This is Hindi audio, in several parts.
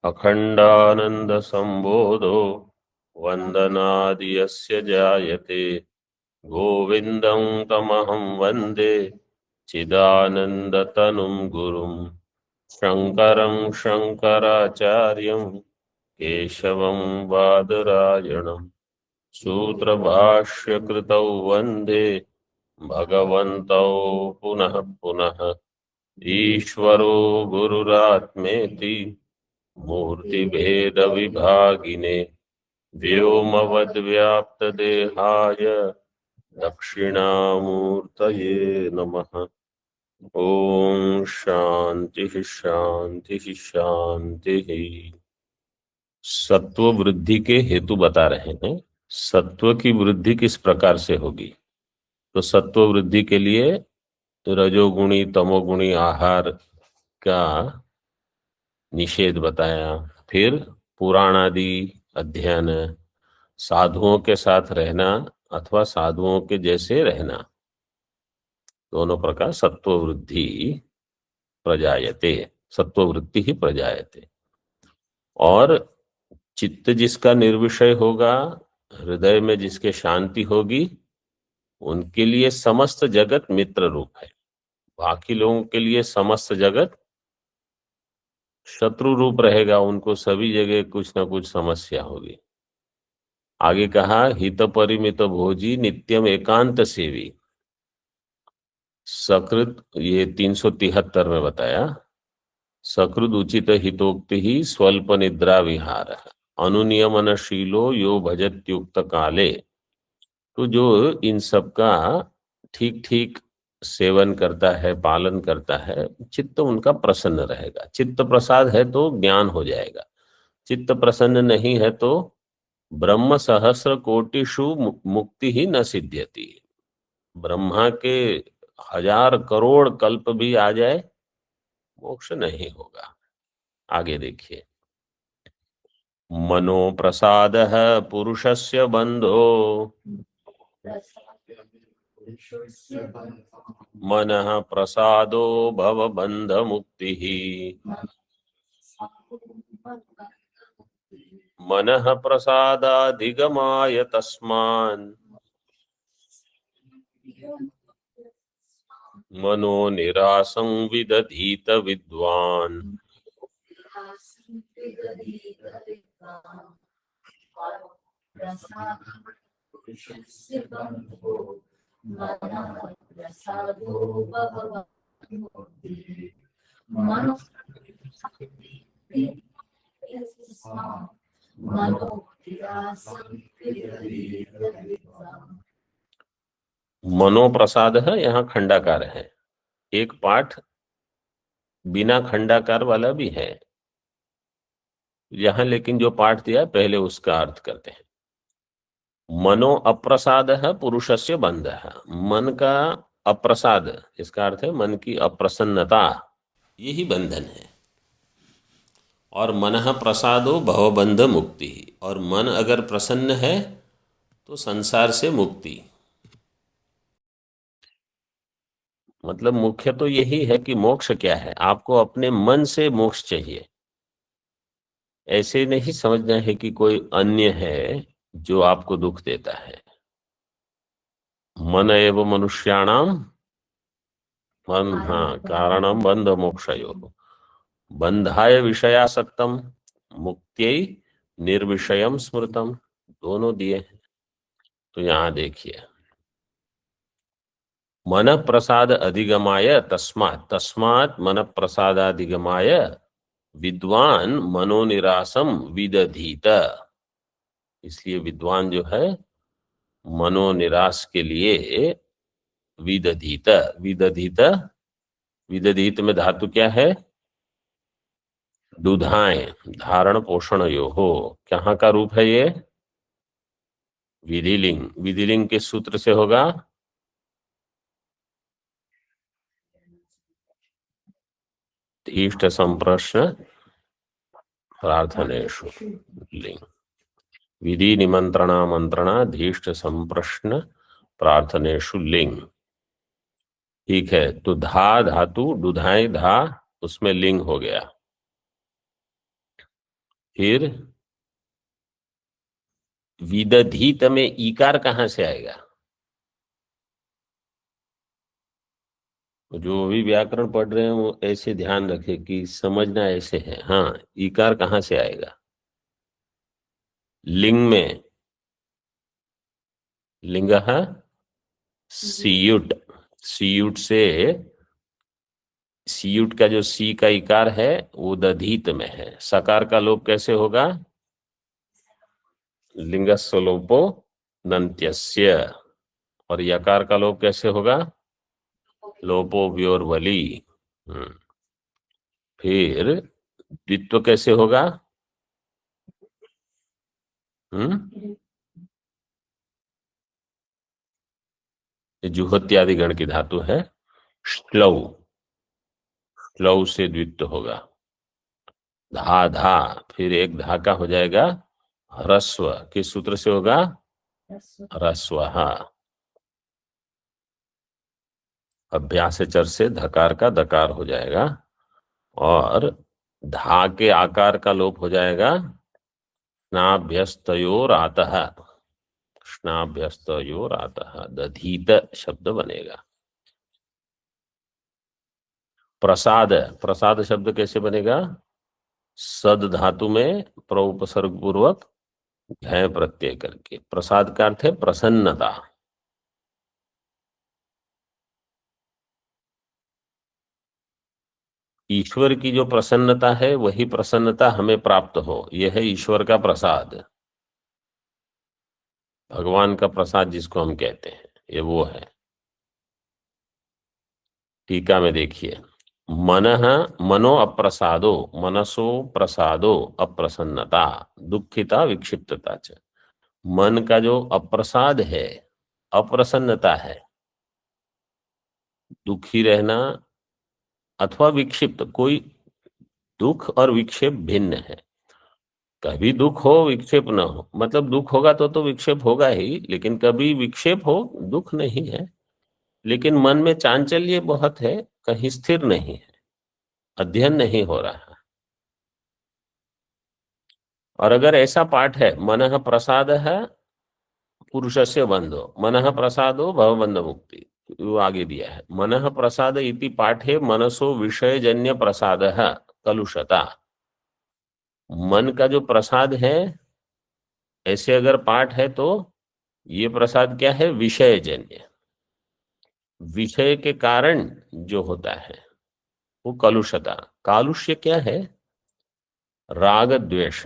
अखंडानंद संबोधो वंदनादि यस्य जायते गोविंदं तमहं वंदे चिदानंदतनुं गुरुं शंकरं शंकराचार्यं केशवं बादरायणं सूत्रभाष्यकृतौ वंदे भगवन्तौ पुनः पुनः ईश्वरो गुरुरात्मेति मूर्तिभेदविभागिने व्योमवद्व्याप्तदेहाय दक्षिणामूर्तये नमः। ओम शांति शांति शांति। सत्व वृद्धि के हेतु बता रहे हैं। सत्व की वृद्धि किस प्रकार से होगी? तो सत्व वृद्धि के लिए रजोगुणी तमोगुणी आहार का निषेध बताया, फिर पुराण आदि अध्ययन, साधुओं के साथ रहना अथवा साधुओं के जैसे रहना, दोनों प्रकार सत्व वृद्धि प्रजायते, सत्व वृद्धि ही प्रजायते। और चित्त जिसका निर्विषय होगा, हृदय में जिसके शांति होगी, उनके लिए समस्त जगत मित्र रूप है। बाकी लोगों के लिए समस्त जगत शत्रु रूप रहेगा, उनको सभी जगह कुछ ना कुछ समस्या होगी। आगे कहा हित परिमित भोजी नित्यम एकांत सेवी। सकृत, ये 373 में बताया, सकृत उचित हितोक्ति ही स्वल्प निद्रा विहार अनुनियमनशीलो यो भजत्युक्त काले। तो जो इन सब का ठीक ठीक सेवन करता है, पालन करता है, चित्त उनका प्रसन्न रहेगा। चित्त प्रसाद है तो ज्ञान हो जाएगा, चित्त प्रसन्न नहीं है तो ब्रह्म सहस्र कोटिषु मुक्ति ही न सिद्ध्यति। ब्रह्मा के 1000 करोड़ कल्प भी आ जाए, मोक्ष नहीं होगा। आगे देखिए, मनो प्रसाद पुरुषस्य बंधो मनः प्रसादो भवबंध मुक्ति। मनः प्रसादाधिगमाय तस्मान् मनो निरासं विदधीत विद्वान्। मनो प्रसाद है, यहाँ खंडाकार है। एक पाठ बिना खंडाकार वाला भी है यहाँ, लेकिन जो पाठ दिया पहले उसका अर्थ करते हैं। मनो अप्रसाद है पुरुषस्य बंध है। मन का अप्रसाद, इसका अर्थ है मन की अप्रसन्नता, यही बंधन है। और मनः प्रसादो भवबंध मुक्ति। और मन अगर प्रसन्न है तो संसार से मुक्ति। मतलब मुख्य तो यही है कि मोक्ष क्या है, आपको अपने मन से मोक्ष चाहिए। ऐसे नहीं समझना है कि कोई अन्य है जो आपको दुख देता है। मन एव मनुष्याणाम मन, हाँ, कारणम बंध मोक्षयो बंधाय विषयासक्तम मुक्त्यै निर्विषयम स्मृतम, दोनों दिए हैं। तो यहां देखिए, मन प्रसाद अधिगमाय तस्मात्, तस्मात् मन प्रसादाधिगमाय विद्वान मनोनिरासम विदधीत। इसलिए विद्वान जो है मनोनिरास के लिए विदधीत। विदधीत, विदधीत में धातु क्या है? दुधाएं, धारण पोषण यो हो। कहाँ का रूप है ये? विधिलिंग। विधिलिंग किस सूत्र से होगा? इष्ट संप्रश्न प्रार्थनेषु लिंग। विधि निमंत्रणा मंत्रणा धीष्ट संप्रश्न प्रार्थनेषु लिंग। ठीक है, तो धा धातु दुधाएं धा, उसमें लिंग हो गया। फिर विदधीत में ईकार कहां से आएगा? जो भी व्याकरण पढ़ रहे हैं वो ऐसे ध्यान रखे कि समझना ऐसे है। हाँ, ईकार कहां से आएगा? लिंग में लिंग सीयुट, सीयुट से, सीयुट का जो सी का इकार है वो दधीत में है। सकार का लोप कैसे होगा? लिंगस्य लोपो नन्त्यस्य। और यकार का लोप कैसे होगा? लोपो व्योर्वली। हम्म। फिर द्वित्व कैसे होगा? हम्म, जुहोत्यादि गण की धातु है श्लौ, श्लौ से द्वित्व होगा। धा धा, फिर एक धा का हो जाएगा ह्रस्व। किस सूत्र से होगा? ह्रस्व। अभ्यास चर से धकार का दकार हो जाएगा। और धा के आकार का लोप हो जाएगा स्नाभ्यस्तयोर आतः, स्नाभ्यस्तयोर आतः, दधीत शब्द बनेगा। प्रसाद, प्रसाद शब्द कैसे बनेगा? सद धातु में प्र उपसर्ग पूर्वक घय प्रत्यय करके। प्रसाद का अर्थ है प्रसन्नता। ईश्वर की जो प्रसन्नता है वही प्रसन्नता हमें प्राप्त हो, यह है ईश्वर का प्रसाद। भगवान का प्रसाद जिसको हम कहते हैं, ये वो है। टीका में देखिए, मनः मनो अप्रसादो, मनसो प्रसादो अप्रसन्नता, दुखिता विक्षिप्तता च। मन का जो अप्रसाद है, अप्रसन्नता है, दुखी रहना अथवा विक्षिप्त, कोई दुख और विक्षेप भिन्न है। कभी दुख हो विक्षेप ना हो, मतलब दुख होगा तो विक्षेप होगा ही, लेकिन कभी विक्षेप हो दुख नहीं है। लेकिन मन में चांचल्य बहुत है, कहीं स्थिर नहीं है, अध्ययन नहीं हो रहा। और अगर ऐसा पाठ है, मनः प्रसाद है पुरुषस्य बंधो, मनः प्रसादो भवबंध मुक्ति, वो आगे दिया है। मनः प्रसाद इति पाठे मनसो विषयजन्य प्रसाद कलुषता। मन का जो प्रसाद है, ऐसे अगर पाठ है तो ये प्रसाद क्या है? विषयजन्य, विषय के कारण जो होता है वो कलुषता। कालुष्य क्या है? राग द्वेष।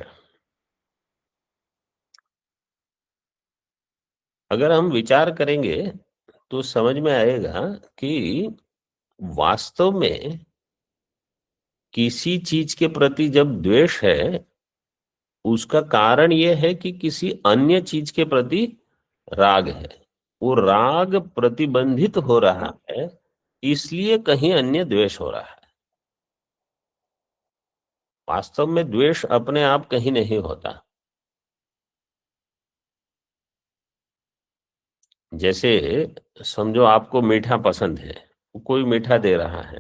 अगर हम विचार करेंगे तो समझ में आएगा कि वास्तव में किसी चीज के प्रति जब द्वेष है, उसका कारण यह है कि किसी अन्य चीज के प्रति राग है। वो राग प्रतिबंधित हो रहा है, इसलिए कहीं अन्य द्वेष हो रहा है। वास्तव में द्वेष अपने आप कहीं नहीं होता। जैसे समझो आपको मीठा पसंद है, कोई मीठा दे रहा है,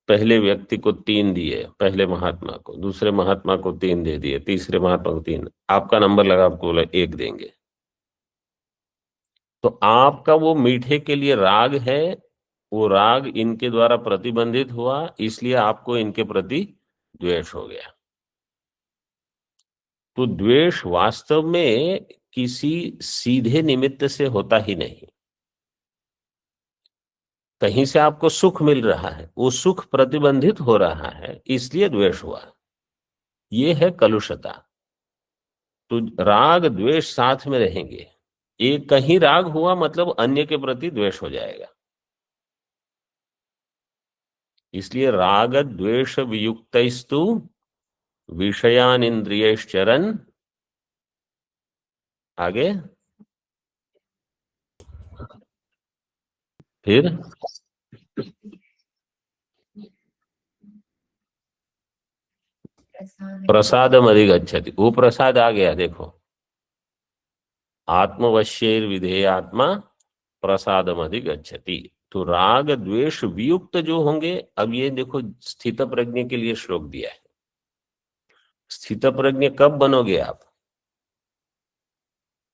पहले व्यक्ति को 3 दिए, पहले महात्मा को, दूसरे महात्मा को 3 दे दिए, तीसरे महात्मा को 3, आपका नंबर लगा, आपको बोला 1 देंगे। तो आपका वो मीठे के लिए राग है, वो राग इनके द्वारा प्रतिबंधित हुआ, इसलिए आपको इनके प्रति द्वेष हो गया। तो द्वेष वास्तव में किसी सीधे निमित्त से होता ही नहीं। कहीं से आपको सुख मिल रहा है, वो सुख प्रतिबंधित हो रहा है, इसलिए द्वेष हुआ। ये है कलुषता। तो राग द्वेष साथ में रहेंगे। एक कहीं राग हुआ मतलब अन्य के प्रति द्वेष हो जाएगा। इसलिए राग द्वेष वियुक्तस्तु विषयान इंद्रियश्चरन्, आगे फिर प्रसादम अधिगच्छति। वो प्रसाद आ गया, देखो, आत्मवश्यैर विधेयात्मा प्रसादम अधिगच्छति। तो राग द्वेष वियुक्त जो होंगे, अब ये देखो स्थित प्रज्ञ के लिए श्लोक दिया है। स्थितप्रज्ञ कब बनोगे आप?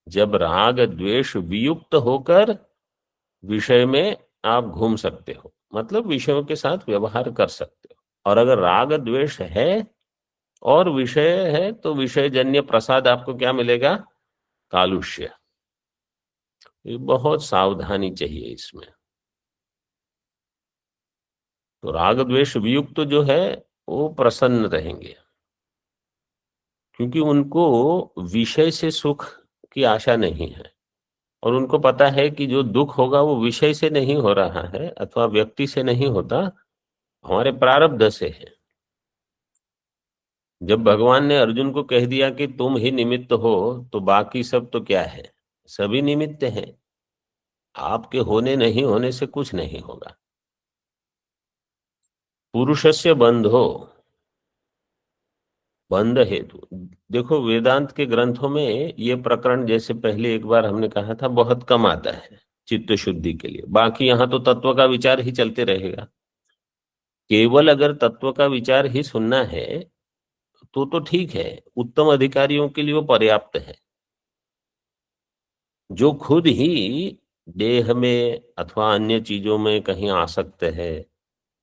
जब राग द्वेष वियुक्त होकर विषय में आप घूम सकते हो, मतलब विषयों के साथ व्यवहार कर सकते हो। और अगर राग द्वेष है और विषय है तो विषय जन्य प्रसाद आपको क्या मिलेगा? कालुष्य। ये बहुत सावधानी चाहिए इसमें। तो राग द्वेष वियुक्त जो है वो प्रसन्न रहेंगे, क्योंकि उनको विषय से सुख की आशा नहीं है, और उनको पता है कि जो दुख होगा वो विषय से नहीं हो रहा है अथवा व्यक्ति से नहीं होता, हमारे प्रारब्ध से है। जब भगवान ने अर्जुन को कह दिया कि तुम ही निमित्त हो, तो बाकी सब तो क्या है? सभी निमित्त हैं। आपके होने नहीं होने से कुछ नहीं होगा। पुरुषस्य बंधो, बंध हेतु। देखो वेदांत के ग्रंथों में ये प्रकरण, जैसे पहले एक बार हमने कहा था, बहुत कम आता है चित्त शुद्धि के लिए। बाकी यहाँ तो तत्व का विचार ही चलते रहेगा। केवल अगर तत्व का विचार ही सुनना है तो ठीक है, उत्तम अधिकारियों के लिए वो पर्याप्त है। जो खुद ही देह में अथवा अन्य चीजों में कहीं आसक्त है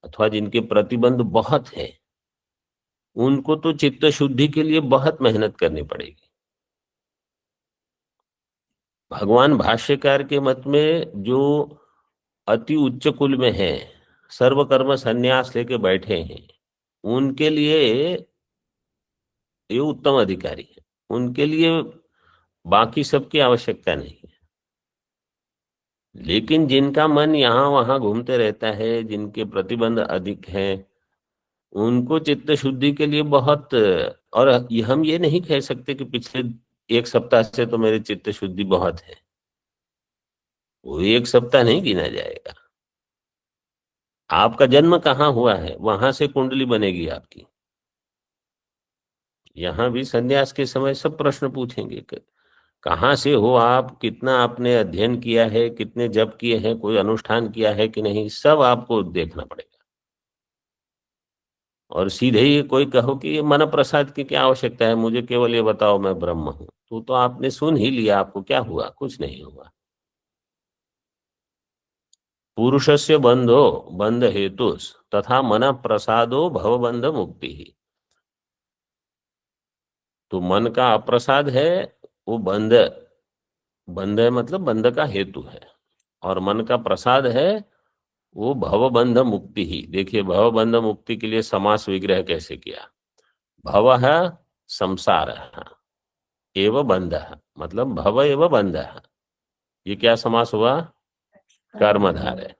अथवा जिनके प्रतिबंध बहुत है, उनको तो चित्त शुद्धि के लिए बहुत मेहनत करनी पड़ेगी। भगवान भाष्यकार के मत में जो अति उच्च कुल में है, सर्वकर्म संन्यास लेके बैठे हैं, उनके लिए ये उत्तम अधिकारी है। उनके लिए बाकी सबकी आवश्यकता नहीं है। लेकिन जिनका मन यहाँ वहां घूमते रहता है, जिनके प्रतिबंध अधिक हैं, उनको चित्त शुद्धि के लिए बहुत। और हम ये नहीं कह सकते कि पिछले एक सप्ताह से तो मेरी चित्त शुद्धि बहुत है। वो एक सप्ताह नहीं गिना जाएगा। आपका जन्म कहाँ हुआ है, वहां से कुंडली बनेगी आपकी। यहाँ भी संन्यास के समय सब प्रश्न पूछेंगे कि कहाँ से हो आप, कितना आपने अध्ययन किया है, कितने जप किए हैं, कोई अनुष्ठान किया है कि नहीं, सब आपको देखना पड़ेगा। और सीधे ही कोई कहो कि ये मन प्रसाद की क्या आवश्यकता है, मुझे केवल ये बताओ मैं ब्रह्म हूं, तो आपने सुन ही लिया, आपको क्या हुआ? कुछ नहीं हुआ। पुरुषस्य बंधो बंध हेतुस तथा मन प्रसादो भवबंध मुक्ति ही। तो मन का अप्रसाद है वो बंध, बंध है मतलब बंध का हेतु है, और मन का प्रसाद है वो भवबंध मुक्ति ही। देखिए भवबंध मुक्ति के लिए समास विग्रह कैसे किया। भव है संसार एव बंध, मतलब भव एव बंध। ये क्या समास हुआ? कर्मधार है।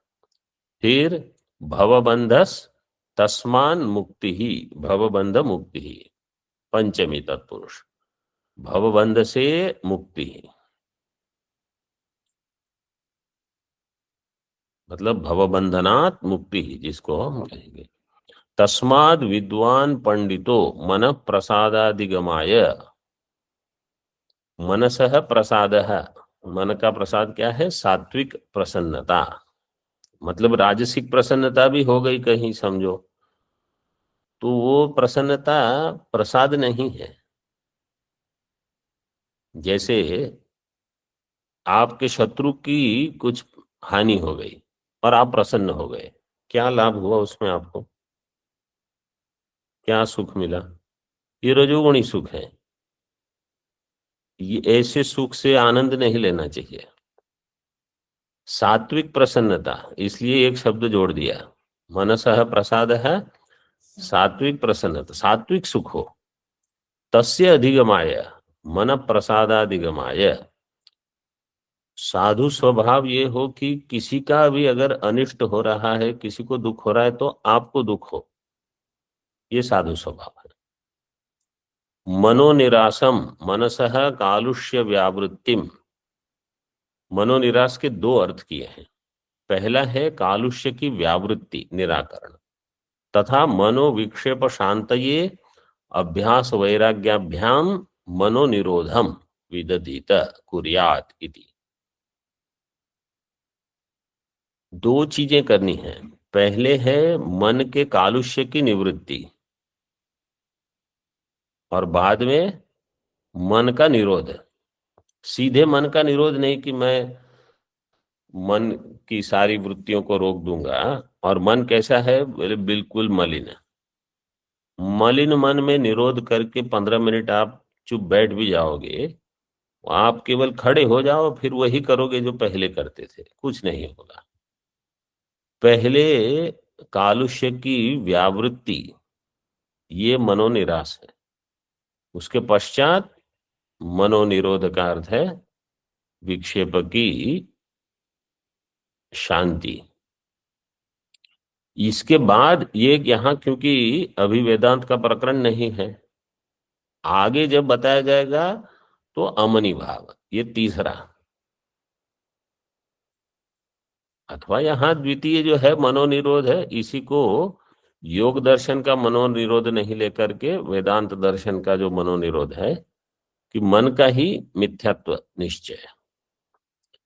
फिर भवबंधस तस्मान मुक्ति ही, भवबंध मुक्ति ही, पंचमी तत्पुरुष। भवबंध से मुक्ति ही मतलब भवबंधनात् मुक्ति ही, जिसको हम कहेंगे। तस्माद विद्वान पंडितो मन प्रसादादिगमाय। मनसः प्रसादः, मन का प्रसाद क्या है? सात्विक प्रसन्नता। मतलब राजसिक प्रसन्नता भी हो गई कहीं समझो, तो वो प्रसन्नता प्रसाद नहीं है। जैसे आपके शत्रु की कुछ हानि हो गई और आप प्रसन्न हो गए, क्या लाभ हुआ उसमें? आपको क्या सुख मिला? ये रजोगुणी सुख है। ये ऐसे सुख से आनंद नहीं लेना चाहिए। सात्विक प्रसन्नता, इसलिए एक शब्द जोड़ दिया, मनसः प्रसाद है, सात्विक प्रसन्नता, सात्विक सुख हो। तस्य अधिगमाय, मन प्रसादाधिगमाय। साधु स्वभाव ये हो कि किसी का भी अगर अनिष्ट हो रहा है, किसी को दुख हो रहा है, तो आपको दुख हो, ये साधु स्वभाव है। मनोनिरासम मनसः कालुष्य व्यावृत्तिम। मनोनिरास के दो अर्थ किए हैं। पहला है कालुष्य की व्यावृत्ति, निराकरण, तथा मनोविक्षेप शांतये अभ्यास वैराग्याभ्याम मनोनिरोधम विदधीत कुर्यात इति। दो चीजें करनी है। पहले है मन के कालुष्य की निवृत्ति, और बाद में मन का निरोध। सीधे मन का निरोध नहीं कि मैं मन की सारी वृत्तियों को रोक दूंगा। और मन कैसा है? बोले बिल्कुल मलिन है। मलिन मन में निरोध करके 15 मिनट आप चुप बैठ भी जाओगे, आप केवल खड़े हो जाओ, फिर वही करोगे जो पहले करते थे, कुछ नहीं होगा। पहले कालुष्य की व्यावृत्ति, ये मनोनिराश है। उसके पश्चात मनोनिरोध का अर्थ है विक्षेप की शांति। इसके बाद ये यहाँ, क्योंकि अभी वेदांत का प्रकरण नहीं है, आगे जब बताया जाएगा तो अमनि भाव, ये तीसरा। अथवा यहाँ द्वितीय जो है मनोनिरोध है, इसी को योग दर्शन का मनोनिरोध नहीं लेकर के वेदांत दर्शन का जो मनोनिरोध है कि मन का ही मिथ्यात्व निश्चय।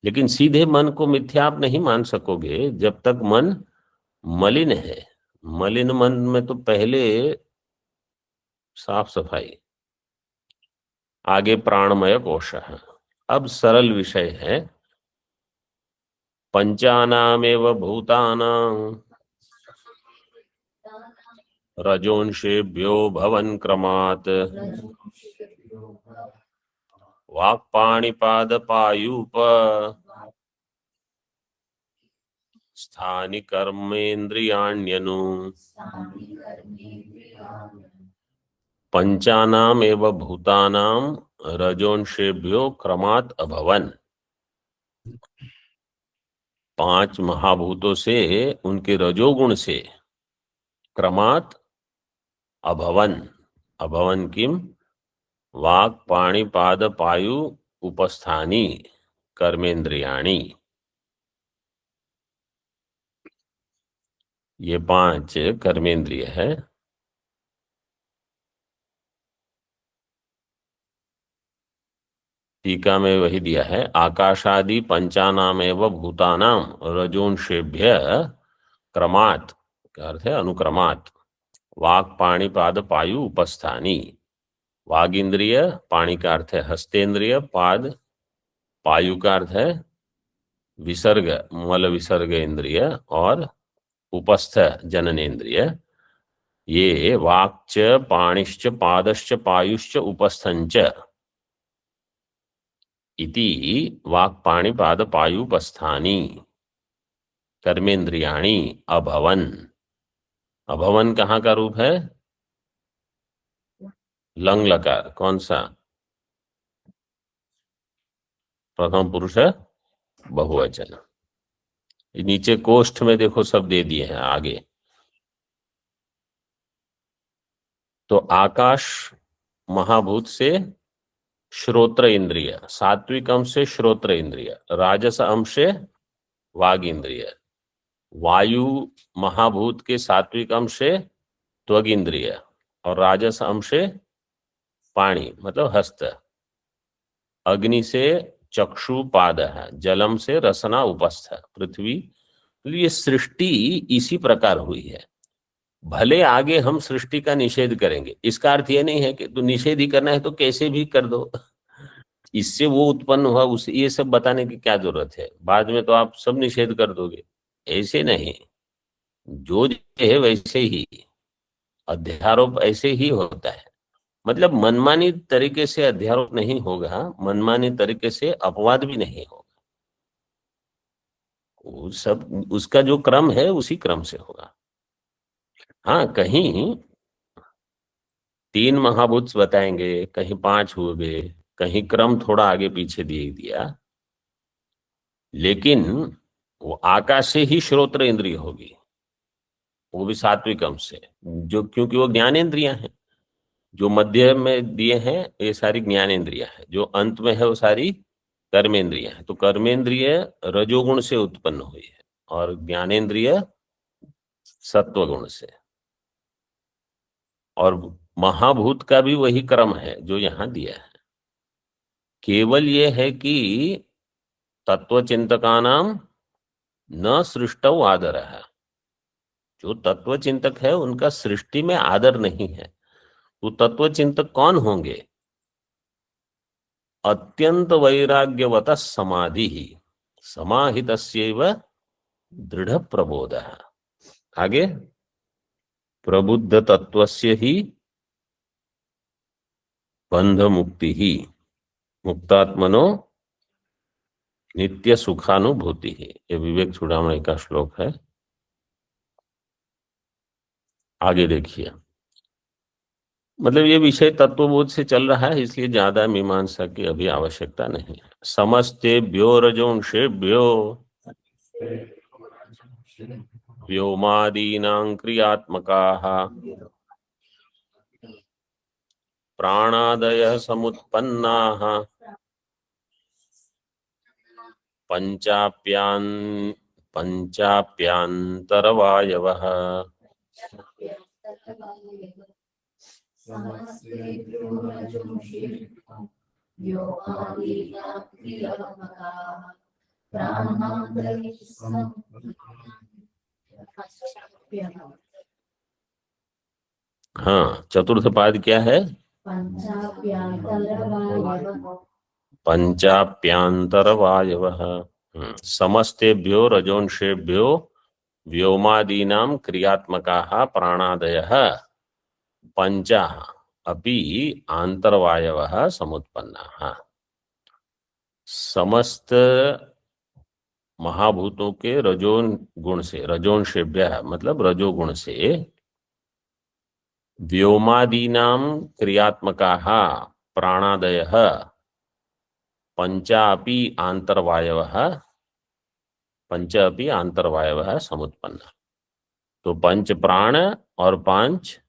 लेकिन सीधे मन को मिथ्या आप नहीं मान सकोगे जब तक मन मलिन है। मलिन मन में तो पहले साफ सफाई, आगे प्राणमय कोश है। अब सरल विषय है, पंचानामेव भूतानां रजोंषेभ्यो भवन क्रमात् वाक्पाणिपादपायूप स्थानि कर्मेन्द्रियाण्यनु पंचानामेव भूतानां रजोंषेभ्यो क्रमात् अभवन। 5 महाभूतों से, उनके रजोगुण से क्रमात् अभवन। अभवन किम? वाक् पाणि पाद पायु उपस्थानी कर्मेंद्रियाणी। ये 5 कर्मेंद्रिय है। टीका में वही दिया है, आकाशादि पंचानामेव भूतानाम रजोंषेभ्य क्रमात्, का अर्थ है अनुक्रमात्, वाक् पाणि पाद पायु उपस्थानी। वाग इंद्रिय, पाणि का अर्थ है हस्तेंद्रिय, पाद पायु का अर्थ है विसर्ग मल विसर्ग इंद्रिय, और उपस्थ जननेन्द्रिय। ये वाक्च पाणिश्च पादश्च पायुश्च उपस्थंच इति वाक् पाणि पाद पायु उपस्थानी कर्मेंद्रियाणी अभवन। अभवन कहाँ का रूप है? लंग लकार। कौन सा? प्रथम पुरुष है बहुवचन। नीचे कोष्ठ में देखो सब दे दिए हैं आगे। तो आकाश महाभूत से श्रोत्र इंद्रिय, सात्विक अंश से श्रोत्र इंद्रिय, राजस अंश से वाग इंद्रिय, वायु महाभूत के सात्विक अंश से त्वग इंद्रिय, और राजस अंश से पाणी मतलब हस्त, अग्नि से चक्षु पाद है, जलम से रसना उपस्थ, पृथ्वी। ये सृष्टि इसी प्रकार हुई है। भले आगे हम सृष्टि का निषेध करेंगे, इसका अर्थ ये नहीं है कि तो निषेध ही करना है तो कैसे भी कर दो, इससे वो उत्पन्न हुआ, उस ये सब बताने की क्या जरूरत है? बाद में तो आप सब निषेध कर दोगे। ऐसे नहीं, जो है वैसे ही, अध्यारोप ऐसे ही होता है। मतलब मनमानी तरीके से अध्यारोप नहीं होगा, मनमानी तरीके से अपवाद भी नहीं होगा। वो सब उसका जो क्रम है उसी क्रम से होगा। हाँ, कहीं 3 महाभूत बताएंगे, कहीं 5 हो गए, कहीं क्रम थोड़ा आगे पीछे दे दिया, लेकिन वो आकाश से ही श्रोत्र इंद्रिय होगी, वो भी सात्विक अंश से, जो क्योंकि वो ज्ञानेंद्रियां हैं। जो मध्य में दिए हैं ये सारी ज्ञानेंद्रियां हैं, जो अंत में है वो सारी कर्मेंद्रियां हैं। तो कर्मेंद्रिय रजोगुण से उत्पन्न हुई है और ज्ञानेंद्रिय सत्वगुण से। और महाभूत का भी वही क्रम है जो यहाँ दिया है। केवल ये है कि तत्वचिंतकानाम न सृष्टौ आदरः, जो तत्व चिंतक है उनका सृष्टि में आदर नहीं है। तो तत्व चिंतक कौन होंगे? अत्यंत वैराग्यवत समाधि ही समाहितस्यैव दृढ़ प्रबोध। आगे, प्रबुद्ध तत्वस्य ही बंध मुक्ति ही मुक्तात्मनो नित्य सुखानुभूति है। ये विवेक चूड़ामणि का श्लोक है। आगे देखिए, मतलब ये विषय तत्वबोध से चल रहा है, इसलिए ज्यादा मीमांसा की अभी आवश्यकता नहीं है। समस्तेभ्यो रजोंषेभ्यो व्योमादीनां क्रियात्मकाः प्राणादयः समुत्पन्नाः पंचाप्यान पंचाप्यांतरवायवः। हाँ, चतुर्थ पाद क्या है? पंचाप्यांतरवायवः। समस्तेभ्यो रजोंषेभ्यो व्योमादीनां क्रियात्मकाः प्राणादयः पंचा अपि आंतरवायवः समुत्पन्नाः। समस्त महाभूतों के रजोन गुण से, रजोंषेभ्यः मतलब रजोगुण से, व्योमादीनां क्रियात्मकाः प्राणादयः पंचा अपि आंतरवायवः समुत्पन्ना। तो पंच प्राण और पांच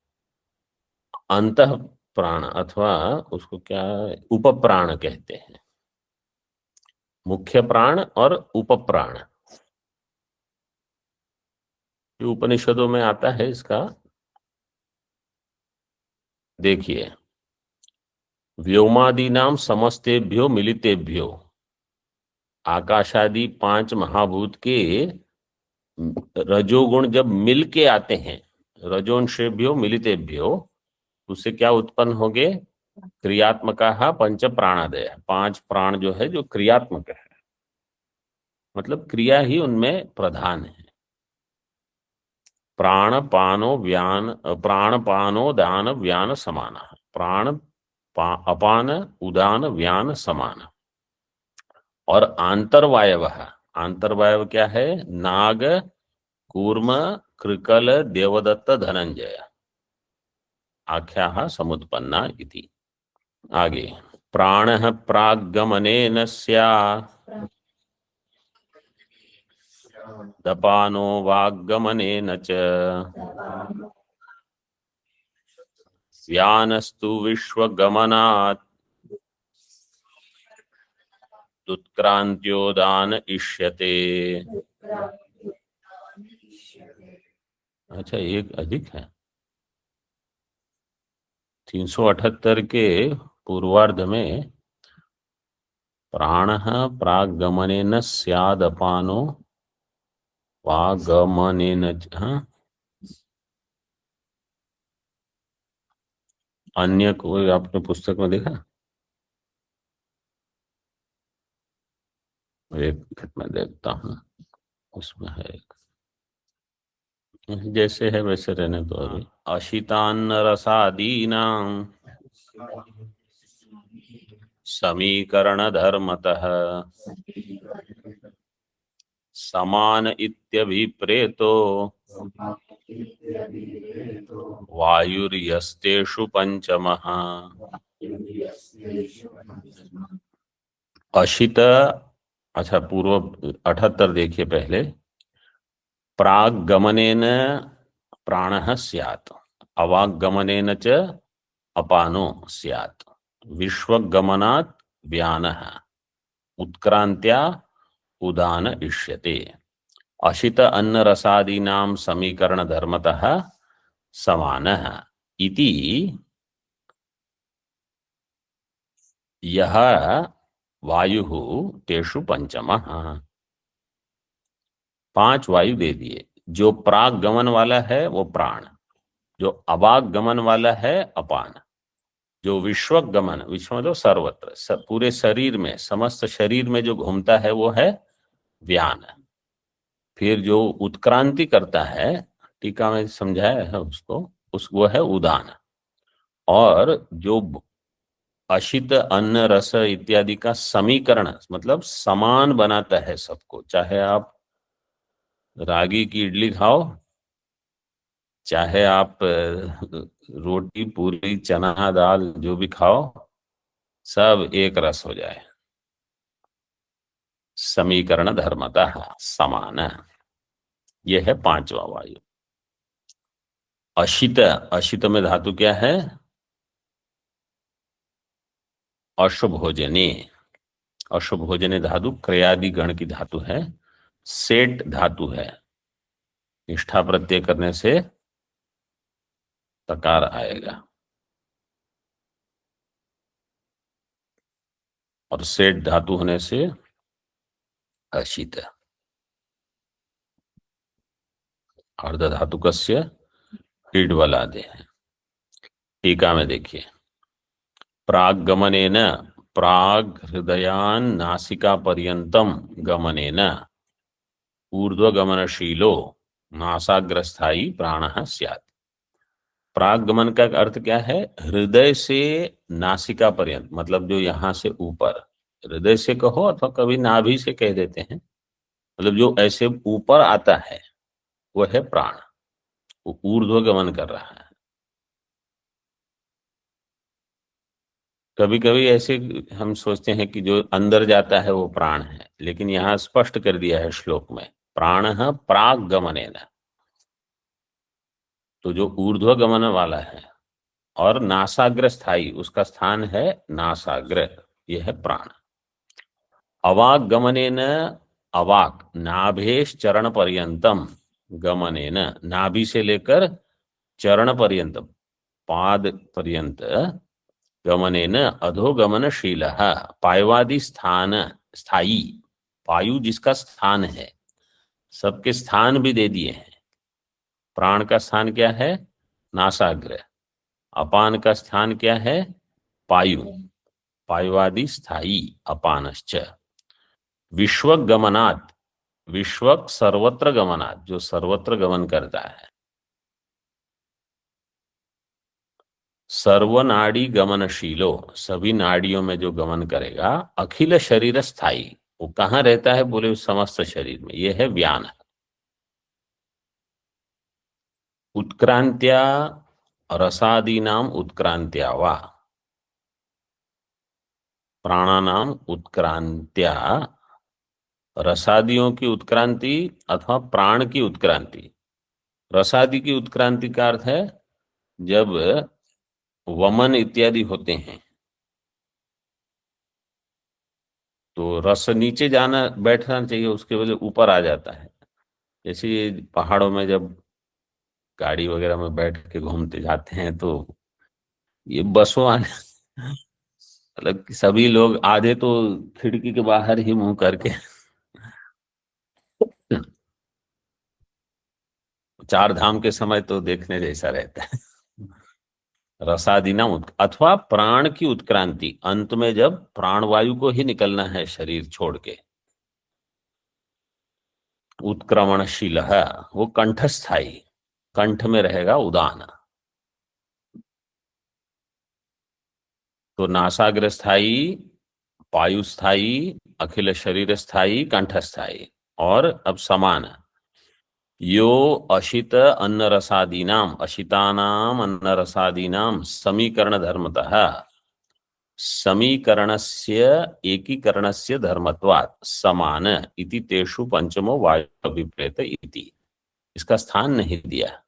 अंतः प्राण, अथवा उसको क्या उपप्राण कहते हैं। मुख्य प्राण और उपप्राण, ये उपनिषदों में आता है इसका। देखिए, व्योमादीनाम समस्तेभ्यो मिलितेभ्यो, आकाशादि पांच महाभूत के रजोगुण जब मिल के आते हैं, रजोंषेभ्यो मिलितेभ्यो, उससे क्या उत्पन्न होंगे? क्रियात्मका पंच प्राणादय, पांच प्राण जो है जो क्रियात्मक है, मतलब क्रिया ही उनमें प्रधान है। प्राणपानो दान व्यान समान, अपान उदान व्यान समान। और आंतरवायव, आंतरवायव क्या है? नाग, कूर्म, कृकल, देवदत्त, धनंजय आख्याः समुत्पन्ना इति। आगे, प्राणः प्राग्गमनेन स्यात् दपानो वाग्गमनेन च व्यानस्तु विश्वगमनात् उत्क्रांत्योदान इष्यते। अच्छा, एक अधिक है। 378 के पूर्वार्ध में प्राणः प्राग्गमनेन स्यादपानो वागमनेन, हाँ, अन्य कोई आपने पुस्तक में देखा? एक मैं देखता हूँ, उसमें है एक, जैसे है वैसे रहने दो अभी। अशितान्न रसादीनां समीकरण धर्मतः समान इत्यभिप्रेतो वायुर्यस्तेषु पंचमः। अशित, अच्छा पूर्व 78 देखिए पहले। प्राग्गमनेन प्राणः स्यात्, अवाग्गमनेन च अपानो स्यात्, विश्वगमनात् व्यानः, उत्क्रांत्या उदान इष्यते। अशित अन्न रसादीनां समीकरण धर्मतः समानः इति यह वायुः तेषु पंचमः। 5 वायु दे दिए। जो प्राग गमन वाला है वो प्राण, जो अवागमन वाला है अपान, जो विश्वगमन, विश्व मतलब सर्वत्र, पूरे शरीर में, समस्त शरीर में जो घूमता है वो है व्यान। फिर जो उत्क्रांति करता है, टीका में समझाया है उसको, वो है उदान। और जो अशित अन्न रस इत्यादि का समीकरण मतलब समान बनाता है सबको, चाहे आप रागी की इडली खाओ, चाहे आप रोटी पूरी चना दाल जो भी खाओ, सब एक रस हो जाए, समीकरण धर्मतः समान। यह है पांचवा वायु। अशित, अशित में धातु क्या है? अशुभोजने। अशुभोजने धातु क्रियादि गण की धातु है, सेट धातु है, निष्ठा प्रत्यय करने से तकार आएगा। और सेट धातु होने से अशित। अर्ध धातु कस्य ईड वाला आदि है। टीका में देखिए, प्राग गमनेन, प्राग हृदयान नासिका पर्यंतम गमनेन ऊर्ध्वगमनशीलो नासाग्रस्थाई प्राणः स्यात्। प्रागगमन का अर्थ क्या है? हृदय से नासिका पर्यंत, मतलब जो यहां से ऊपर, हृदय से कहो अथवा कभी नाभि से कह देते हैं, मतलब जो ऐसे ऊपर आता है वो है प्राण, वो ऊर्ध्वगमन कर रहा है। कभी कभी ऐसे हम सोचते हैं कि जो अंदर जाता है वो प्राण है, लेकिन यहां स्पष्ट कर दिया है श्लोक में, प्राणः प्रागगमनेन, तो जो ऊर्ध्वगमन वाला है। और नासाग्र स्थाई, उसका स्थान है नासाग्र, यह है प्राण। अवाक गमनेन, अवाक नाभेश चरण पर्यंतम गमनेन, नाभि से लेकर चरण पर्यंत, पाद पर्यंत, गमनेन अधोगमनशील, पायवादि स्थान स्थाई, पायु जिसका स्थान है, सबके स्थान भी दे दिए हैं। प्राण का स्थान क्या है? नासाग्र। अपान का स्थान क्या है? पायु, पायुवादि स्थाई अपानश्च। विश्वक गमनात्, विश्वक सर्वत्र गमनात्, जो सर्वत्र गमन करता है। सर्वनाड़ी गमनशीलो, सभी नाड़ियों में जो गमन करेगा। अखिल शरीर स्थाई, वो कहाँ रहता है? बोले समस्त शरीर में, यह है व्यान। उत्क्रांत्या रसादीनाम उत्क्रांत्या वा, प्राणानाम उत्क्रांत्या, रसादियों की उत्क्रांति अथवा प्राण की उत्क्रांति। रसादि की उत्क्रांति का अर्थ है जब वमन इत्यादि होते हैं तो रस नीचे जाना, बैठना चाहिए, उसके वजह ऊपर आ जाता है। जैसे ये पहाड़ों में जब गाड़ी वगैरह में बैठ के घूमते जाते हैं तो ये बसों आने मतलब कि सभी लोग आधे तो खिड़की के बाहर ही मुंह करके चार धाम के समय तो देखने जैसा रहता है। रसादिना अथवा प्राण की उत्क्रांति, अंत में जब प्राणवायु को ही निकलना है शरीर छोड़ के। उत्क्रमणशील है, वो कंठस्थाई, कंठ में रहेगा उदान। तो नासाग्र स्थाई, पायु स्थाई, अखिल शरीर स्थाई, कंठस्थाई। और अब समान, यो अशित अन्न रसादीनाम, अशितानाम अन्न रसादीनाम समीकरण धर्मतः, समीकरणस्य एकीकरणस्य धर्मत्वात् समान इति तेषु पंचमो वायु अभिप्रेत इति। इसका स्थान नहीं दिया,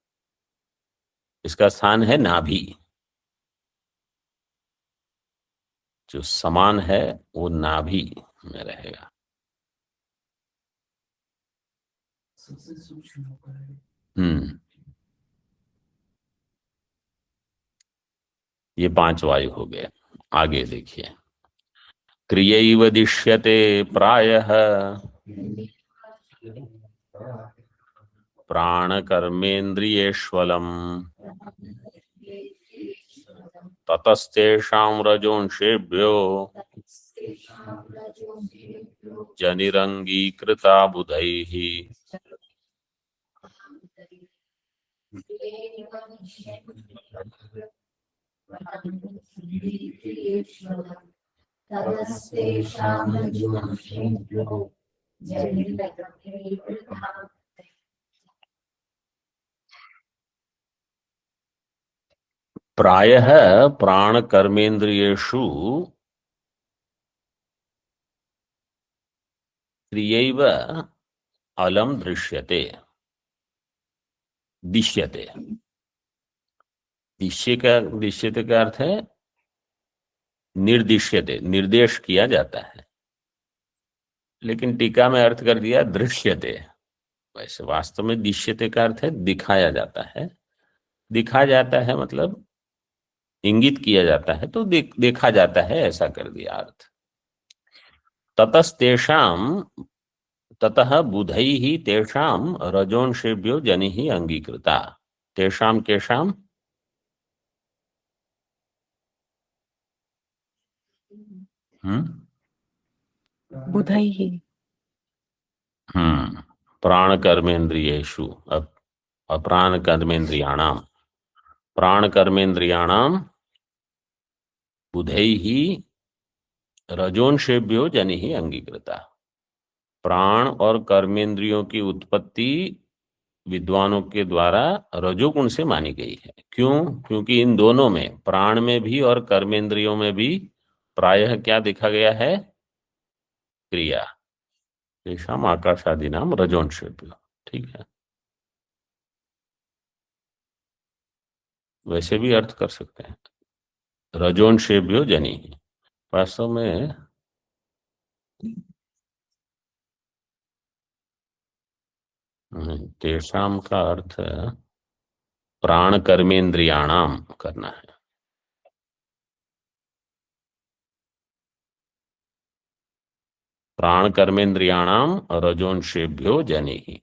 इसका स्थान है नाभि। जो समान है वो नाभि में रहेगा। हम्म, ये पांच वायु हो गए। आगे देखिए, क्रियैव दिश्यते प्रायः प्राण कर्मेन्द्रियेष्वलम् ततस्तेषां रजोंषेभ्यो जनिरंगीकृता बुधैः प्रायः प्राण कर्मेन्द्रियेषु क्रियैव अलम दृश्यते दिश्यते। दिश्यते का अर्थ है निर्दिश्यते, निर्देश किया जाता है, लेकिन टीका में अर्थ कर दिया दृश्यते। वैसे वास्तव में दिश्यते का अर्थ है दिखाया जाता है। दिखा जाता है मतलब इंगित किया जाता है, तो देखा जाता है, ऐसा कर दिया अर्थ। ततस्तेषाम ततः बुधैः तेषाम रजोंषेभ्यो जनिः अंगीकृता। तेषाम केषाम बुधैः प्राण कर्मेन्द्रियेषु अप्राण कर्मेन्द्रियाणाम प्राण कर्मेन्द्रियाणाम बुधैः रजोंषेभ्यो जनिः अंगीकृता। प्राण और कर्मेंद्रियों की उत्पत्ति विद्वानों के द्वारा रजोगुण से मानी गई है। क्यों? क्योंकि इन दोनों में, प्राण में भी और कर्मेंद्रियों में भी प्रायः क्या देखा गया है? क्रिया। तेषाम आकाशादि नाम रजोंषेभ्यो। ठीक है, वैसे भी अर्थ कर सकते हैं रजोंषेभ्यो जनि। वास्तव में तेषाम का अर्थ प्राण कर्मेंद्रियाणाम करना है। प्राण कर्मेंद्रियाणाम रजोंषेभ्यो जनिः,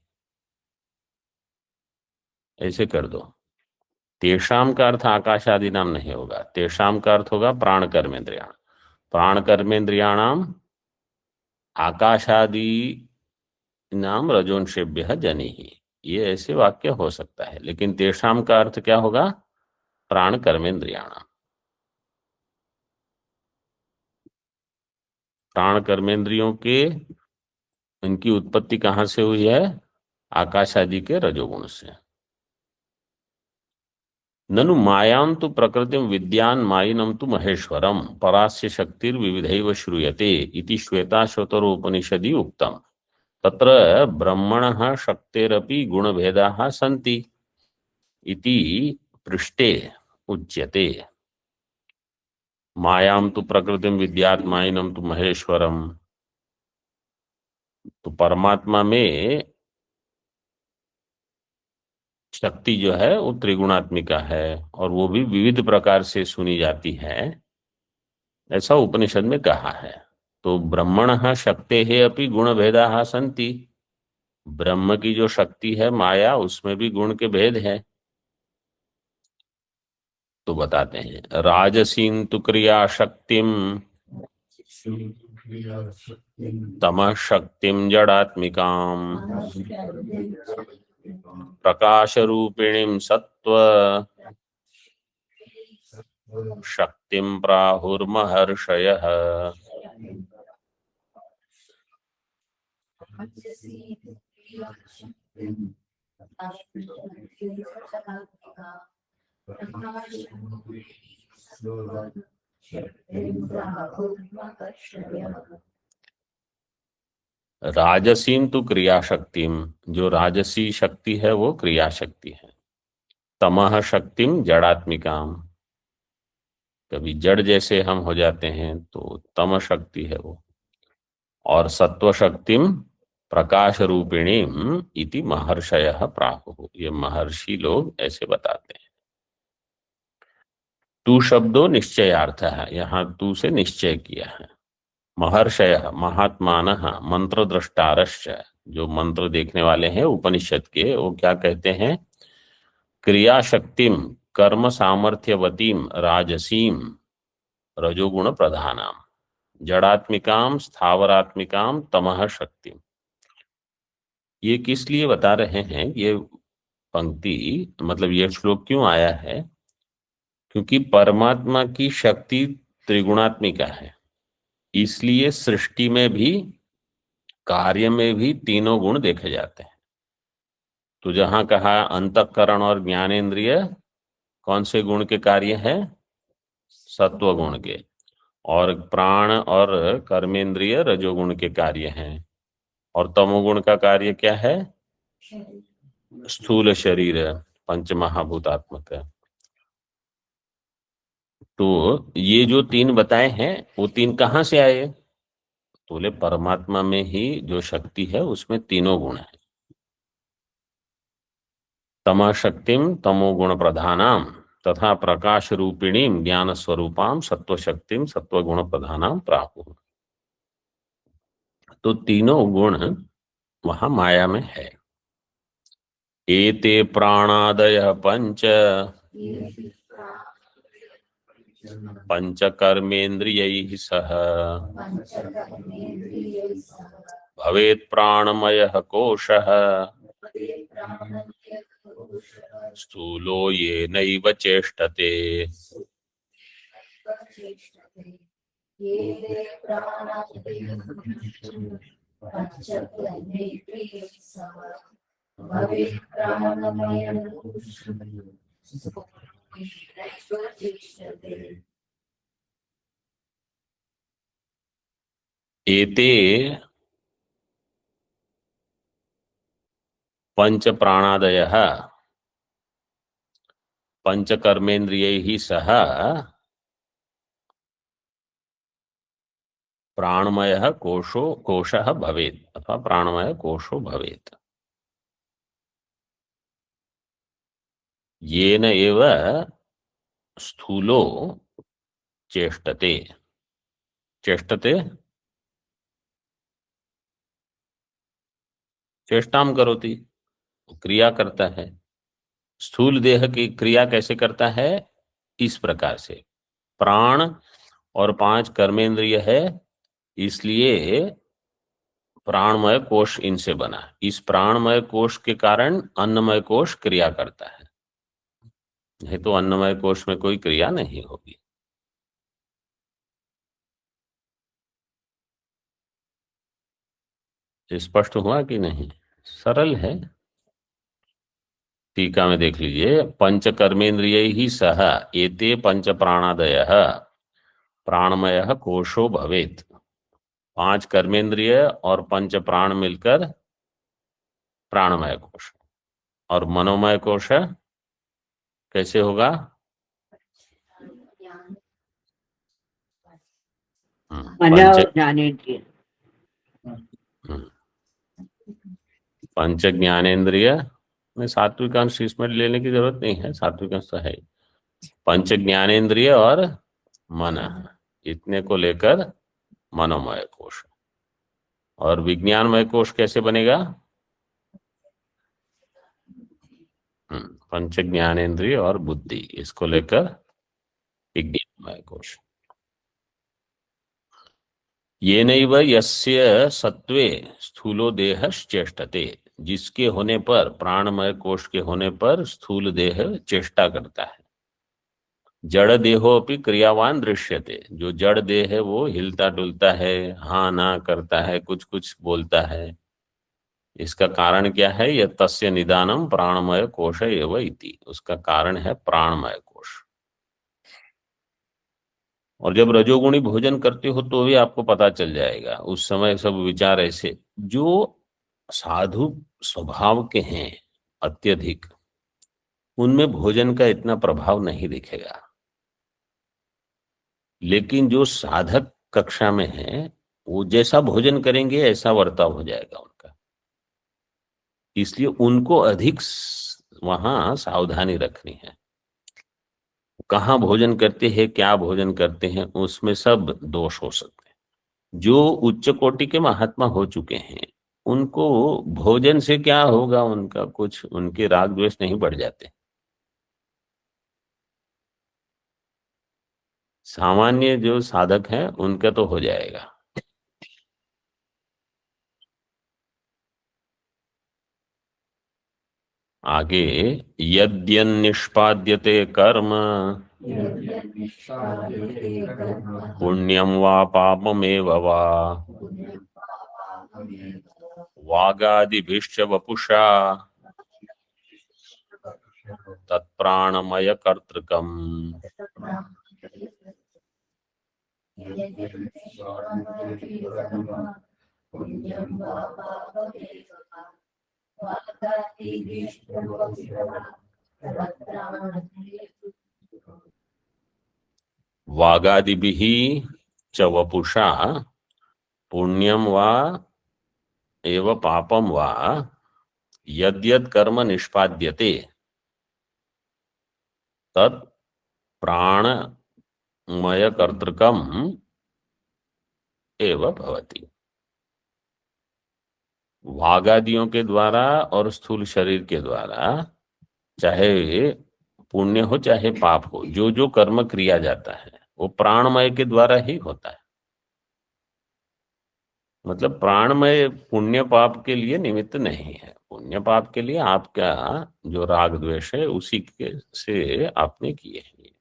ऐसे कर दो। तेषाम का अर्थ आकाश आदि नाम नहीं होगा, तेषाम का अर्थ होगा प्राण कर्मेंद्रियाण। प्राण कर्मेंद्रियाणाम आकाशादि नाम रजोंषेभ्य जनिः, ये ऐसे वाक्य हो सकता है, लेकिन तेषाम का अर्थ क्या होगा? प्राण कर्मेंद्रियाणाम। प्राण कर्मेंद्रियों के, इनकी उत्पत्ति कहाँ से हुई है? आकाश आदि के रजोगुण से। ननु मायां तु प्रकृतिं विद्यान् मायिनं तु महेश्वरम परास्य शक्तिर्विविधैव श्रूयते इति श्वेताश्वतरोपनिषदि उक्तम्। तत्र ब्रह्मणः शक्तेरपि गुणभेदाः सन्ति इति पृष्ठे उच्यते। मायां तु प्रकृतिं विद्यात् मायिनं तु महेश्वरम, तो परमात्मा में शक्ति जो है वो त्रिगुणात्मिका है और वो भी विविध प्रकार से सुनी जाती है, ऐसा उपनिषद में कहा है। तो ब्रह्मणः शक्तेः अपि गुणभेदाः सन्ति, ब्रह्म की जो शक्ति है माया, उसमें भी गुण के भेद है। तो बताते हैं, राजसीं तु क्रिया शक्तिम तमः शक्तिम जडात्मिकाम प्रकाश रूपिणीं सत्व शक्तिं प्राहुर्महर्षयः। राजसीम तो क्रिया शक्तिम, जो राजसी शक्ति है वो क्रिया शक्ति है। तमह शक्तिम जड़ात्मिकाम, कभी जड़ जैसे हम हो जाते हैं तो तम शक्ति है वो। और सत्व शक्तिम प्रकाश रूपिणीम इति महर्षयः प्राहुः, ये महर्षि लोग ऐसे बताते हैं। तू शब्दो निश्चयार्थ है, यहाँ तू से निश्चय किया है। महर्षयः महात्मानः मंत्रद्रष्टारश्च, जो मंत्र देखने वाले हैं उपनिषद के, वो क्या कहते हैं? क्रिया शक्तिम कर्म सामर्थ्यवतीम राजसीम रजोगुण प्रधानाम जड़ात्मिकाम स्थावरात्मिकाम तमह शक्तिम। ये किस लिए बता रहे हैं? ये पंक्ति मतलब ये श्लोक क्यों आया है? क्योंकि परमात्मा की शक्ति त्रिगुणात्मिका है, इसलिए सृष्टि में भी कार्य में भी तीनों गुण देखे जाते हैं। तो जहां कहा अंतःकरण और ज्ञानेंद्रिय कौन से गुण के कार्य हैं? सत्व गुण के। और प्राण और कर्मेंद्रिय रजोगुण के कार्य हैं। और तमोगुण का कार्य क्या है? स्थूल शरीर, पंच महाभूतात्मक। तो ये जो तीन बताए हैं वो तीन कहाँ से आए? तो बोले परमात्मा में ही जो शक्ति है उसमें तीनों गुण है। तमा शक्तिम तमोगुण प्रधानाम तथा प्रकाश रूपिणीम ज्ञान स्वरूपाम सत्व शक्तिम सत्व गुण प्रधानाम प्राहु। तो तीनों गुण वहां माया में है। एते प्राणादय पंच पंचकर्मेन्द्रियैः सह भवेत् प्राणमयः कोशः स्थूलो येनैव चेष्टते। एते पंच प्राणादयः पंचकर्मेन्द्रियैः सह प्राणमयः कोशः भवेत् अथवा प्राणमय कोशो भवेत्। येन एव स्थूलो चेष्टते। चेष्टते चेष्टाम करोति, क्रिया करता है। स्थूल देह की क्रिया कैसे करता है? इस प्रकार से प्राण और पांच कर्मेंद्रिय है, इसलिए प्राणमय कोश इनसे बना। इस प्राणमय कोश के कारण अन्नमय कोश क्रिया करता है, नहीं तो अन्नमय कोश में कोई क्रिया नहीं होगी। स्पष्ट हुआ कि नहीं? सरल है। टीका में देख लीजिए, पंच कर्मेंद्रिय ही सह एते पंच प्राणादय प्राणमय कोशो भवेत्। पांच कर्मेंद्रिय और पंच प्राण मिलकर प्राणमय कोश। और मनोमय कोश कैसे होगा? पंच ज्ञानेन्द्रिय में सात्विक अंश इसमें लेने की जरूरत नहीं है, सात्विक अंश तो है। पंच ज्ञानेन्द्रिय और मन, इतने को लेकर मनोमय कोश। और विज्ञानमय कोश कैसे बनेगा? पंच ज्ञानेन्द्रिय और बुद्धि, इसको लेकर विज्ञानमय कोश। येनैव यस्य सत्वे स्थूलो देहश्चेष्टते, जिसके होने पर, प्राणमय कोश के होने पर स्थूल देह चेष्टा करता है। जड़ देहो अपनी क्रियावान दृश्यते, जो जड़ देह है वो हिलता डुलता है, हाँ ना करता है, कुछ कुछ बोलता है। इसका कारण क्या है? यह तस्य निदानम प्राणमय कोश एव इति, उसका कारण है प्राणमय कोश। और जब रजोगुणी भोजन करते हो तो भी आपको पता चल जाएगा, उस समय सब विचार ऐसे। जो साधु स्वभाव के हैं अत्यधिक, उनमें भोजन का इतना प्रभाव नहीं दिखेगा। लेकिन जो साधक कक्षा में है वो जैसा भोजन करेंगे ऐसा वर्ताव हो जाएगा उनका, इसलिए उनको अधिक वहां सावधानी रखनी है। कहाँ भोजन करते हैं, क्या भोजन करते हैं, उसमें सब दोष हो सकते हैं। जो उच्च कोटि के महात्मा हो चुके हैं उनको भोजन से क्या होगा, उनका कुछ, उनके राग द्वेष नहीं बढ़ जाते। सामान्य जो साधक हैं उनका तो हो जाएगा। आगे, यद्यन्निष्पाद्यते कर्म पुण्यम वा पापमेव वा वागादिभिश्च वपुषा तत्प्राणमय कर्तृकम्। वागादिभिः च वपुषा पुण्यम वा एव पापम वा यद्यत् कर्म निष्पाद्यते तत् प्राणमय कर्तृकम् एव भवति। वागादियों के द्वारा और स्थूल शरीर के द्वारा, चाहे पुण्य हो चाहे पाप हो, जो जो कर्म क्रिया जाता है वो प्राणमय के द्वारा ही होता है। मतलब प्राणमय पुण्य पाप के लिए निमित्त नहीं है। पुण्य पाप के लिए आपका जो राग द्वेष है उसी के से आपने किए हैं।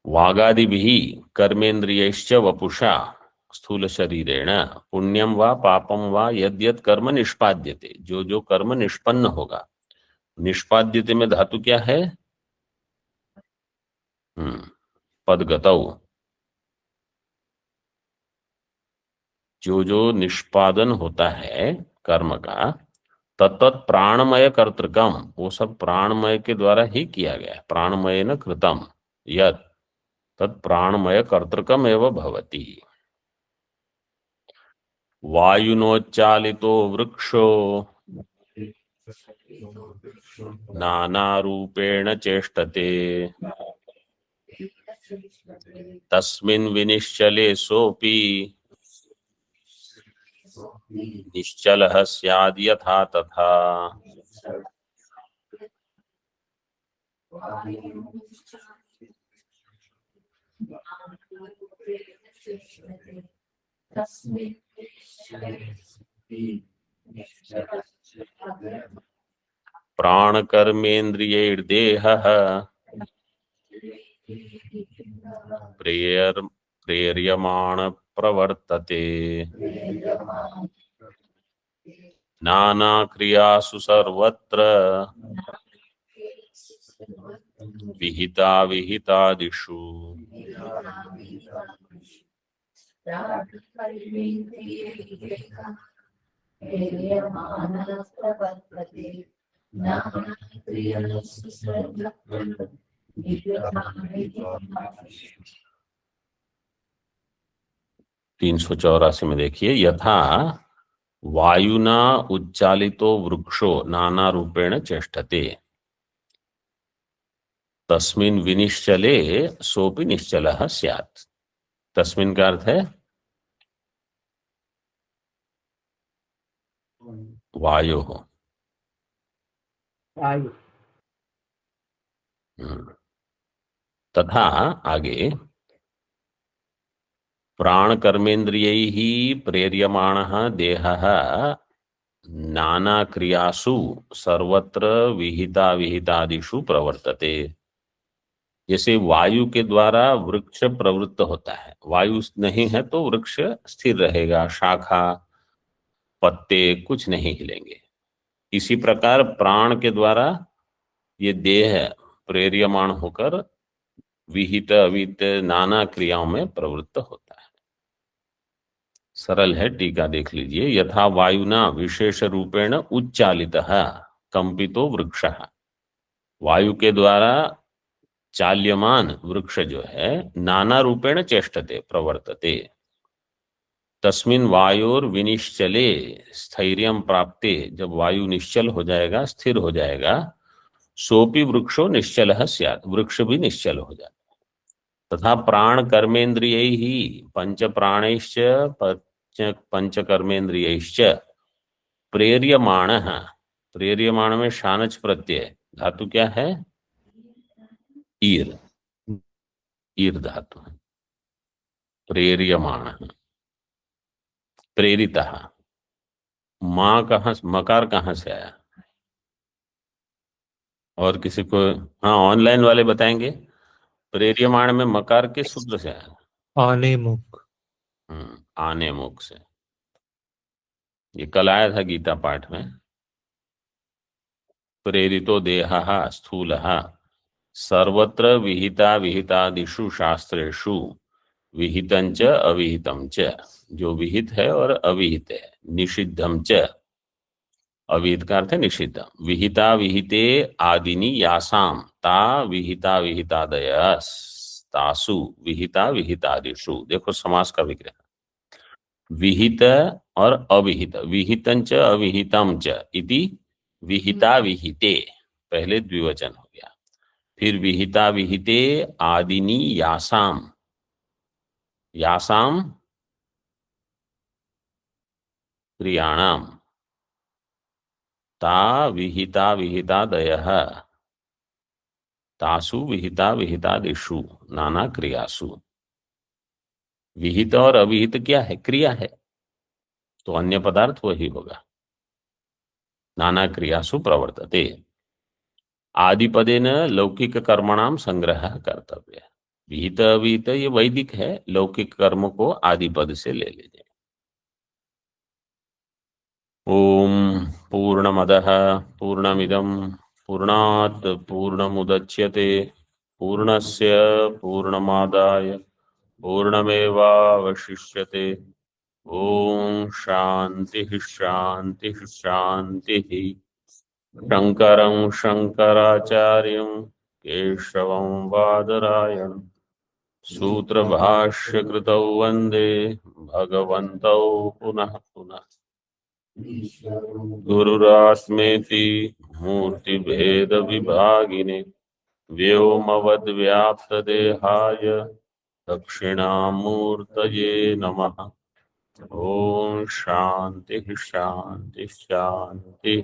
वागादिभिः कर्मेन्द्रियैश्च वपुषा स्थूल शरीरेण पुण्यम वा पापम वा यद्यत् कर्म निष्पाद्यते, जो जो कर्म निष्पन्न होगा। निष्पाद्यते में धातु क्या है? पदगतौ। जो जो निष्पादन होता है कर्म का, तत्त प्राणमय कर्तृकम, वो सब प्राणमय के द्वारा ही किया गया है। प्राणमय न कृतम यत् तत् प्राणमय कर्तृकम एव भवति। वायुनोच्चालितो वृक्षो नानारूपेण चेष्टते तस्मिन् विनिश्चले सोऽपि निश्चलः स्याद् यथा तथा। प्राणकर्मेन्द्रियैर्देहः प्रेर्यमाण प्रवर्तते नानाक्रियासु सर्वत्र विहिता विहितादिषु। तीन 384 में देखिए, यथा वायुना उच्चालितो वृक्षो नाना रूपेण चेष्टते तस्मिन् विनिश्चले सोपि निश्चलः स्यात्। तस्मिन् का अर्थ है वायु हो। तथा आगे, प्राण कर्मेन्द्रियैः प्रेर्यमाणः देहः नाना क्रियासु सर्वत्र विहिता विहितादिषु प्रवर्तते। जैसे वायु के द्वारा वृक्ष प्रवृत्त होता है, वायु नहीं है तो वृक्ष स्थिर रहेगा, शाखा पत्ते कुछ नहीं हिलेंगे। इसी प्रकार प्राण के द्वारा ये देह प्रेर्यमाण होकर विहित अविहित नाना क्रियाओं में प्रवृत्त होता है। सरल है, टीका देख लीजिए। यथा वायुना विशेष रूपेण उच्चालितः कंपितो वृक्षः, वायु के द्वारा चाल्यमान वृक्ष जो है नाना रूपेण चेष्टते प्रवर्तते तस्मिन् वायोर विनिश्चले स्थैर्यं प्राप्ते, जब वायु निश्चल हो जाएगा, स्थिर हो जाएगा, सोपि वृक्षो निश्चलः स्यात्, वृक्ष भी निश्चल हो जाएगा। तथा प्राण कर्मेन्द्रियैः पंच प्राणैश्च पंचकर्मेन्द्रियैश्च प्रेर्यमाणः। प्रेर्यमाण में शानच प्रत्यय, धातु क्या है? ईर, ईर धातु है। प्रेर्यमाणः, प्रेरितः। माँ कहाँ, मकार कहाँ से आया? और किसी को? हाँ, ऑनलाइन वाले बताएंगे। प्रेर्यमाण में मकार के सूत्र से आया। आने मुख। आने मुख से। ये कल आया था गीता पाठ में। प्रेरितो देहः स्थूलः सर्वत्र विहिता विहितादिषु शास्त्रेषु विहितंच अविहितं च। जो विहित है और अविहित है। निषिद्धम च, अविहित का अर्थ है निषिद्ध। विहिता विहिते आदिनी यासाम ता विहिता विहितादयस तासु विहिता विहितादिषु। देखो समास का विग्रह, विहित और अविहित। विहितंच अविहितम च इति विहिता विहिते, पहले द्विवचन हो गया। फिर विहिता विहिते आदिनी यासाम, यासाम क्रियाणाम ता विहिता विहितादयः तासु विहिता विहितादिषु नाना क्रियासु। विहित और अविहित क्या है? क्रिया है, तो अन्य पदार्थ वही होगा। नाना क्रियासु प्रवर्तते। आदिपदेन लौकिक कर्मणाम संग्रह कर्तव्य। विहित अविहित ये वैदिक है, लौकिक कर्म को आदिपद से ले लीजिए। ओम पूर्णमदः पूर्णमिदं पूर्णात् पूर्णमुदच्यते पूर्णस्य पूर्णमादाय पूर्णमेवावशिष्यते। ओम शांति शांति शांति। शंकरं शंकराचार्यं केशवं बादरायणं सूत्रभाष्यकृतौ वन्दे भगवन्तौ पुनः पुनः। गुरुरात्मेति मूर्तिभेदविभागिने व्योमवद्व्याप्तदेहाय दक्षिणामूर्तये नमः। ओम शांति शांति शांति।